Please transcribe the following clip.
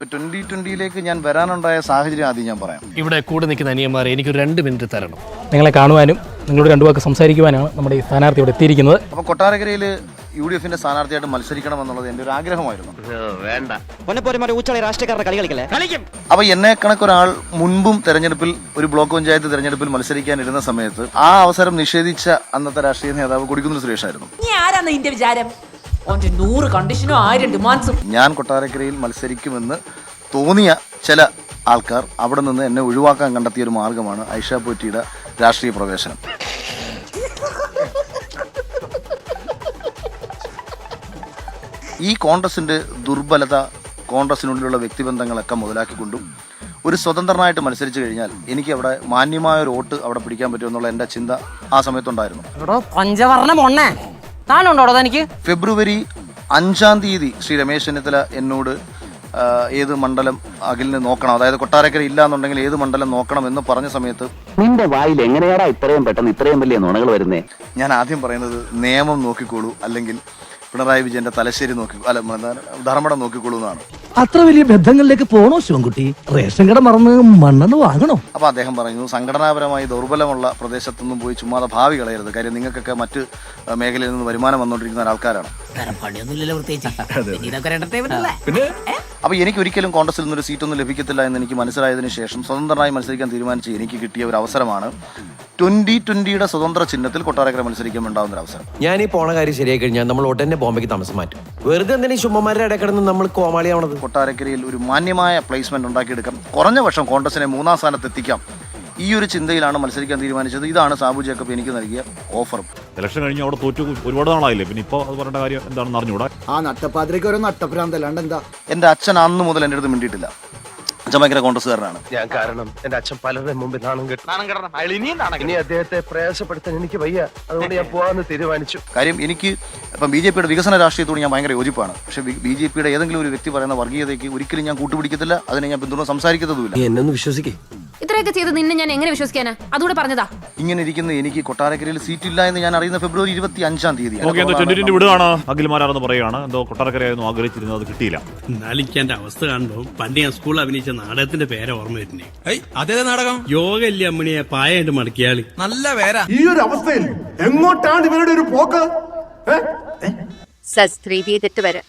2020 ഞാൻ വരാനുണ്ടായ സാഹചര്യം ആദ്യം ഞാൻ പറയാം. ഇവിടെ കൂടെ നിൽക്കുന്ന അനിയന്മാരെ എനിക്ക് 2 മിനിറ്റ് തരണം. നിങ്ങളെ കാണുവാനും നിങ്ങളോട് 2 വാക്ക് സംസാരിക്കുവാനാണ് നമ്മുടെ ഈ സ്ഥാനാർത്ഥി ഇവിടെ എത്തിയിരിക്കുന്നത്. അപ്പോൾ കൊട്ടാരക്കരയിൽ UDFന്റെ സ്ഥാനാർത്ഥിയായിട്ട് മത്സരിക്കണം എന്നുള്ളത് എൻ്റെ ഒരു ആഗ്രഹമായിരുന്നു. അപ്പോൾ എന്നെ കണക്കൊരാൾ മുൻപും തെരഞ്ഞെടുപ്പിൽ ഒരു ബ്ലോക്ക് പഞ്ചായത്ത് തെരഞ്ഞെടുപ്പിൽ മത്സരിക്കാനിരുന്ന സമയത്ത് ആ അവസരം നിഷേധിച്ച അന്നത്തെ രാഷ്ട്രീയ നേതാവ് കൊടിക്കുന്നിൽ സുരേഷായിരുന്നു. ഞാൻ കൊട്ടാരക്കരയിൽ മത്സരിക്കുമെന്ന് തോന്നിയ ചില ആൾക്കാർ അവിടെ നിന്ന് എന്നെ ഒഴിവാക്കാൻ കണ്ടെത്തിയ ഒരു മാർഗമാണ് ഐഷ പോറ്റിയുടെ രാഷ്ട്രീയ പ്രവേശനം. ഈ കോൺഗ്രസിന്റെ ദുർബലത, കോൺഗ്രസിനുള്ളിലുള്ള വ്യക്തിബന്ധങ്ങളൊക്കെ മുതലാക്കിക്കൊണ്ടും ഒരു സ്വതന്ത്രനായിട്ട് മത്സരിച്ചു കഴിഞ്ഞാൽ എനിക്ക് അവിടെ മാന്യമായ ഒരു വോട്ട് അവിടെ പിടിക്കാൻ പറ്റുമെന്നുള്ള എൻ്റെ ചിന്ത ആ സമയത്തുണ്ടായിരുന്നു. ഫെബ്രുവരി 5 ശ്രീ രമേശ് ചെന്നിത്തല എന്നോട് ഏത് മണ്ഡലം അഖിലിന് നോക്കണം, അതായത് കൊട്ടാരക്കര ഇല്ല എന്നുണ്ടെങ്കിൽ ഏത് മണ്ഡലം നോക്കണം എന്ന് പറഞ്ഞ സമയത്ത് നിന്റെ വായിൽ എങ്ങനെയാടാ ഇത്രയും പെട്ടെന്ന് ഇത്രയും വലിയ നുണകൾ വരുന്നേ? ഞാൻ ആദ്യം പറയുന്നത് നിയമം നോക്കിക്കോളൂ, അല്ലെങ്കിൽ പിണറായി വിജയന്റെ തലശ്ശേരി ധർമ്മടം നോക്കിക്കോളൂ എന്നാണ്. അത്ര വലിയ ബന്ധങ്ങളിലേക്ക് പോണോ ശിവൻകുട്ടി? റേഷൻ കട മറന്ന് മണ്ണെണ്ണ വാങ്ങണോ? അപ്പൊ അദ്ദേഹം പറഞ്ഞു, സംഘടനാപരമായി ദൗർബലമുള്ള പ്രദേശത്തൊന്നും പോയി ചുമ്മാതെ ഭാവി കളയരുത്, കാര്യം നിങ്ങൾക്കൊക്കെ മറ്റ് മേഖലയിൽ നിന്ന് വരുമാനം വന്നുകൊണ്ടിരിക്കുന്ന ആൾക്കാരാണ്. അപ്പൊ എനിക്ക് ഒരിക്കലും കോൺഗ്രസിൽ നിന്നൊരു സീറ്റൊന്നും ലഭിക്കത്തില്ല എന്ന് എനിക്ക് മനസ്സിലായതിനു ശേഷം സ്വതന്ത്രമായി മത്സരിക്കാൻ തീരുമാനിച്ച് എനിക്ക് കിട്ടിയ ഒരു അവസരമാണ് 2020 സ്വതന്ത്ര ചിഹ്നത്തിൽ കൊട്ടാരക്കര മത്സരിക്കാൻ ഉണ്ടാവുന്ന ഒരു അവസരം. ഞാൻ ഈ പോണ കാര്യം ശരിയായി കഴിഞ്ഞാൽ നമ്മൾ ഉടനെ ബോംബെക്ക് താമസം മാറ്റും. വെറുതെ എന്തിനാ ശുഭമാരുടെ ഇടക്കിടന്ന് നമ്മൾ കോമാളിയാവണത്? കൊട്ടാരക്കരയിൽ ഒരു മാന്യമായ പ്ലേസ്മെന്റ് ഉണ്ടാക്കിയെടുക്കാം, കുറഞ്ഞ പക്ഷം കോൺഗ്രസിനെ 3-ാം സ്ഥാനത്ത് എത്തിക്കാം. ഈ ഒരു ചിന്തയിലാണ് മത്സരിക്കാൻ തീരുമാനിച്ചത്. ഇതാണ് സാബു ജേക്കബ് എനിക്ക് നൽകിയ ഓഫർ. ഇലക്ഷൻ കഴിഞ്ഞ് അവിടെ തോറ്റു ഒരുപാട് നാളായില്ലേ, പിന്നെ ഇപ്പോൾ അത് പറയേണ്ട കാര്യം എന്താണെന്ന് അറിഞ്ഞൂടാ. ആ നട്ടപ്പാതിരക്ക് ഓരോ നട്ടപ്രാന്തല്ലാണ്ട് എന്താ? എൻ്റെ അച്ഛൻ അന്ന് മുതൽ എൻ്റെ അടുത്ത് മിണ്ടിയിട്ടില്ല. അച്ഛൻ ഭയങ്കര കോൺഗ്രസ്സുകാരനാണ്. ഞാൻ കാരണം എന്റെ അച്ഛൻ പലരുടെ മുമ്പിൽ നാണം കെട്ടു. ഇനി അദ്ദേഹത്തെ പ്രയാസപ്പെടുത്താൻ എനിക്ക് വയ്യ, അതുകൊണ്ട് ഞാൻ പോവാന്ന് തീരുമാനിച്ചു. കാര്യം എനിക്ക് ഇപ്പം BJPയുടെ വികസന രാഷ്ട്രീയത്തോട് ഞാൻ ഭയങ്കര യോജിപ്പാണ്. പക്ഷേ BJPയുടെ ഏതെങ്കിലും ഒരു വ്യക്തി പറയുന്ന വർഗീയതയ്ക്ക് ഒരിക്കലും ഞാൻ കൂട്ടുപിടിക്കത്തില്ല, അതിനെ ഞാൻ പിന്തുണ സംസാരിക്കത്തതുമില്ല. എന്നൊന്ന് വിശ്വസിക്കേ. ഇത്രയൊക്കെ ചെയ്ത് നിന്നെ ഞാൻ എങ്ങനെ വിശ്വസിക്കാനാ? അതുകൂടെ പറഞ്ഞതാ. ഇങ്ങനെ ഇരിക്കുന്ന എനിക്ക് കൊട്ടാരക്കരയിൽ സീറ്റില്ല എന്ന് ഞാൻ അറിയുന്ന ഫെബ്രുവരി 25 2020 വിടുകയാണ്. അഖിൽമാരാണെന്ന് പറയുകയാണ്. എന്തോ കൊട്ടാരക്കരയായിരുന്നു ആഗ്രഹിച്ചിരുന്നത്, അത് കിട്ടിയില്ല. എന്നാലിന്റെ അവസ്ഥ കാണുമ്പോ പണ്ട് ഞാൻ സ്കൂളിൽ അഭിനയിച്ച നാടകത്തിന്റെ പേരെ ഓർമ്മ വരുന്നേ. അതേ നാടകം യോഗ ഇല്ല അമ്മണിയെ പായായിട്ട് മടക്കിയാളി നല്ല പേരാ. ഈ ഒരു അവസ്ഥയിൽ എങ്ങോട്ടാണ് ഇവരുടെ ഒരു പോക്ക്? സസ്ത്രീ തെറ്റ് വരെ